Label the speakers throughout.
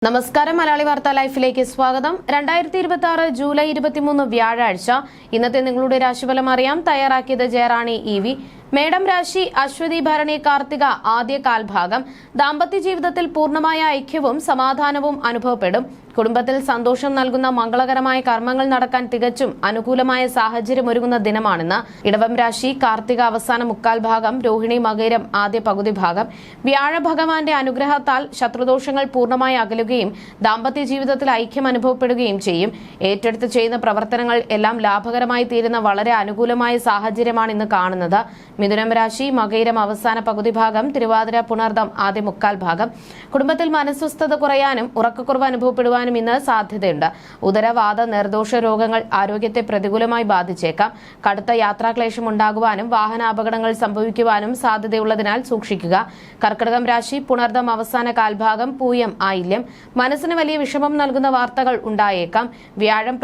Speaker 1: നമസ്കാരം മലയാളി വാർത്താ ലൈഫിലേക്ക് സ്വാഗതം. 2026 ജൂലൈ 23 വ്യാഴാഴ്ച ഇന്നത്തെ നിങ്ങളുടെ രാശിഫലം അറിയാം. തയ്യാറാക്കിയത് ജയറാണി EV. മേടം രാശി അശ്വതി ഭരണി കാർത്തിക ആദ്യ കാൽഭാഗം. ദാമ്പത്യ ജീവിതത്തിൽ പൂർണ്ണമായ ഐക്യവും സമാധാനവും അനുഭവപ്പെടും. കുടുംബത്തിൽ സന്തോഷം നൽകുന്ന മംഗളകരമായ കർമ്മങ്ങൾ നടക്കാൻ തികച്ചും അനുകൂലമായ സാഹചര്യം ഒരുങ്ങുന്ന ദിനമാണിന്ന്. ഇടവം രാശി കാർത്തിക അവസാന മുക്കാൽ ഭാഗം, രോഹിണി മകയിരം ആദ്യ പകുതി ഭാഗം. വ്യാഴ ഭഗവാന്റെ അനുഗ്രഹത്താൽ ശത്രുദോഷങ്ങൾ പൂർണ്ണമായി അകലുകയും ദാമ്പത്യ ജീവിതത്തിൽ ഐക്യം അനുഭവപ്പെടുകയും ചെയ്യും. ഏറ്റെടുത്ത് ചെയ്യുന്ന പ്രവർത്തനങ്ങൾ എല്ലാം ലാഭകരമായി തീരുന്ന വളരെ അനുകൂലമായ സാഹചര്യമാണ് ഇന്ന് കാണുന്നത്. മിഥുനം രാശി മകയിരം അവസാന പകുതി ഭാഗം, തിരുവാതിര പുണർദം ആദ്യ മുക്കാൽ ഭാഗം. കുടുംബത്തിൽ മനസ്വസ്ഥത കുറയാനും ഉറക്കക്കുറവ് അനുഭവപ്പെടുവാനും ഇന്ന് സാധ്യതയുണ്ട്. ഉദരവാദ നിർദോഷ രോഗങ്ങൾ ആരോഗ്യത്തെ പ്രതികൂലമായി ബാധിച്ചേക്കാം. കടുത്ത യാത്രാക്ലേശം ഉണ്ടാകുവാനും വാഹനാപകടങ്ങൾ സംഭവിക്കുവാനും സാധ്യതയുള്ളതിനാൽ സൂക്ഷിക്കുക. കർക്കിടകം രാശി പുണർദം അവസാന കാൽഭാഗം, പൂയം ആയില്യം. മനസ്സിന് വലിയ വിഷമം നൽകുന്ന വാർത്തകൾ ഉണ്ടായേക്കാം. വ്യാഴം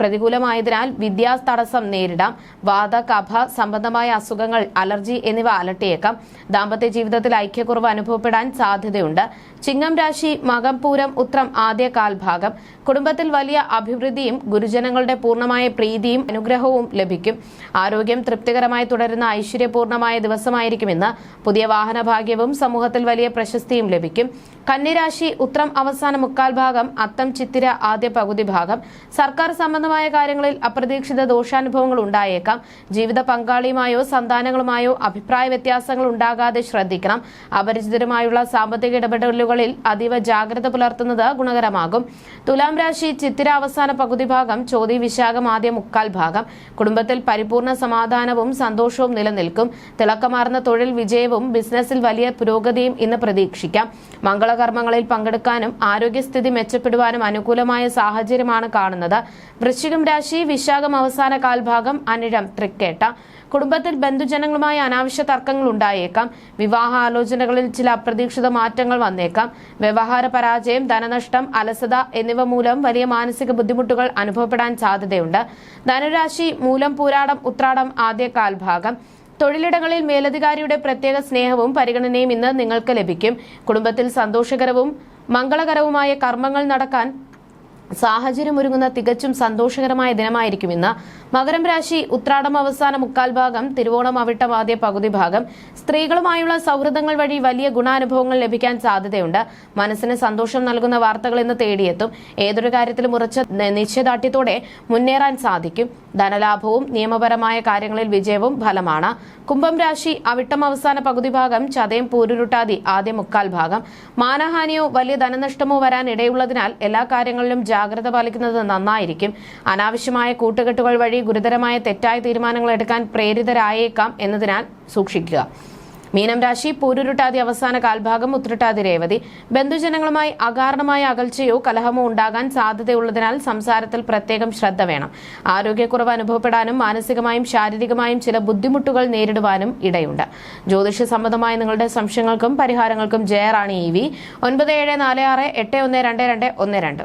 Speaker 1: പ്രതികൂലമായതിനാൽ വിദ്യാ തടസ്സം നേരിടാം. വാത കഫ സംബന്ധമായ അസുഖങ്ങൾ, അലർജി എന്നിവ അലട്ടിയേക്കാം. ദാമ്പത്യ ജീവിതത്തിൽ ഐക്യക്കുറവ് അനുഭവപ്പെടാൻ സാധ്യതയുണ്ട്. ചിങ്ങം രാശി മകം പൂരം ഉത്രം ആദ്യ കാൽഭാഗം. കുടുംബത്തിൽ വലിയ അഭിവൃദ്ധിയും ഗുരുജനങ്ങളുടെ പൂർണ്ണമായ പ്രീതിയും അനുഗ്രഹവും ലഭിക്കും. ആരോഗ്യം തൃപ്തികരമായി തുടരുന്ന ഐശ്വര്യപൂർണമായ ദിവസമായിരിക്കുമെന്ന്. പുതിയ വാഹനഭാഗ്യവും സമൂഹത്തിൽ വലിയ പ്രശസ്തിയും ലഭിക്കും. കന്നിരാശി ഉത്രം അവസാന മുക്കാൽ ഭാഗം, അത്തം ചിത്തിര ആദ്യ പകുതി ഭാഗം. സർക്കാർ സംബന്ധമായ കാര്യങ്ങളിൽ അപ്രതീക്ഷിത ദോഷാനുഭവങ്ങൾ ഉണ്ടായേക്കാം. ജീവിത പങ്കാളിയുമായോ സന്താനങ്ങളുമായോ അഭിപ്രായ വ്യത്യാസങ്ങൾ ഉണ്ടാകാതെ ശ്രദ്ധിക്കണം. അപരിചിതരുമായുള്ള സാമ്പത്തിക ഇടപെടലുകളിൽ അതീവ ജാഗ്രത പുലർത്തുന്നത് ഗുണകരമാകും. തുലാം രാശി ചിത്തിര അവസാന പകുതി ഭാഗം, ചോതി വിശാഖം ആദ്യ മുക്കാൽ ഭാഗം. കുടുംബത്തിൽ പരിപൂർണ സമാധാനവും സന്തോഷവും നിലനിൽക്കും. തിളക്കമാർന്ന തൊഴിൽ വിജയവും ബിസിനസ്സിൽ വലിയ പുരോഗതിയും ഇന്ന് പ്രതീക്ഷിക്കാം. മംഗളകർമ്മങ്ങളിൽ പങ്കെടുക്കാനും ആരോഗ്യസ്ഥിതി മെച്ചപ്പെടുവാനും അനുകൂലമായ സാഹചര്യമാണ് കാണുന്നത്. വൃശ്ചികം രാശി വിശാഖം അവസാന കാൽഭാഗം, അനിഴം തൃക്കേട്ട. കുടുംബത്തിൽ ബന്ധുജനങ്ങളുമായി അനാവശ്യ തർക്കങ്ങൾ ഉണ്ടായേക്കാം. വിവാഹ ആലോചനകളിൽ ചില അപ്രതീക്ഷിത മാറ്റങ്ങൾ വന്നേക്കാം. വ്യവഹാര പരാജയം, ധനനഷ്ടം, അലസത എന്നിവ മൂലം വലിയ മാനസിക ബുദ്ധിമുട്ടുകൾ അനുഭവപ്പെടാൻ സാധ്യതയുണ്ട്. ധനുരാശി മൂലം പൂരാടം ഉത്രാടം ആദ്യ കാൽഭാഗം. തൊഴിലിടങ്ങളിൽ മേലധികാരിയുടെ പ്രത്യേക സ്നേഹവും പരിഗണനയും ഇന്ന് നിങ്ങൾക്ക് ലഭിക്കും. കുടുംബത്തിൽ സന്തോഷകരവും മംഗളകരവുമായ കർമ്മങ്ങൾ നടക്കാൻ സാഹചര്യമൊരുങ്ങുന്ന തികച്ചും സന്തോഷകരമായ ദിനമായിരിക്കും ഇന്ന്. മകരം രാശി ഉത്രാടം അവസാന മുക്കാൽ ഭാഗം, തിരുവോണം അവിട്ടം ആദ്യ പകുതി ഭാഗം. സ്ത്രീകളുമായുള്ള സൗഹൃദങ്ങൾ വഴി വലിയ ഗുണാനുഭവങ്ങൾ ലഭിക്കാൻ സാധ്യതയുണ്ട്. മനസ്സിന് സന്തോഷം നൽകുന്ന വാർത്തകൾ ഇന്ന് തേടിയെത്തും. ഏതൊരു കാര്യത്തിലും ഉറച്ച നിശ്ചയദാർഢ്യത്തോടെ മുന്നേറാൻ സാധിക്കും. ധനലാഭവും നിയമപരമായ കാര്യങ്ങളിൽ വിജയവും ഫലമാണ്. കുംഭം രാശി അവിട്ടം അവസാന പകുതി ഭാഗം, ചതയം പൂരുരുട്ടാതി ആദ്യ മുക്കാൽ ഭാഗം. മാനഹാനിയോ വലിയ ധനനഷ്ടമോ വരാൻ ഇടയുള്ളതിനാൽ എല്ലാ കാര്യങ്ങളിലും ജാഗ്രത പാലിക്കുന്നത് നന്നായിരിക്കും. അനാവശ്യമായ കൂട്ടുകെട്ടുകൾ വഴി ഗുരുതരമായ തെറ്റായ തീരുമാനങ്ങൾ എടുക്കാൻ പ്രേരിതരായേക്കാം എന്നതിനാൽ സൂക്ഷിക്കുക. മീനം രാശി പൂരുരുട്ടാതി അവസാന കാൽഭാഗം, ഉത്രട്ടാതി രേവതി. ബന്ധുജനങ്ങളുമായി അകാരണമായ അകൽച്ചയോ കലഹമോ ഉണ്ടാകാൻ സാധ്യതയുള്ളതിനാൽ സംസാരത്തിൽ പ്രത്യേകം ശ്രദ്ധ വേണം. ആരോഗ്യക്കുറവ് അനുഭവപ്പെടാനും മാനസികമായും ശാരീരികമായും ചില ബുദ്ധിമുട്ടുകൾ നേരിടുവാനും ഇടയുണ്ട്. ജ്യോതിഷ സംബന്ധമായ നിങ്ങളുടെ സംശയങ്ങൾക്കും പരിഹാരങ്ങൾക്കും ജയറാണി EV 9746812212.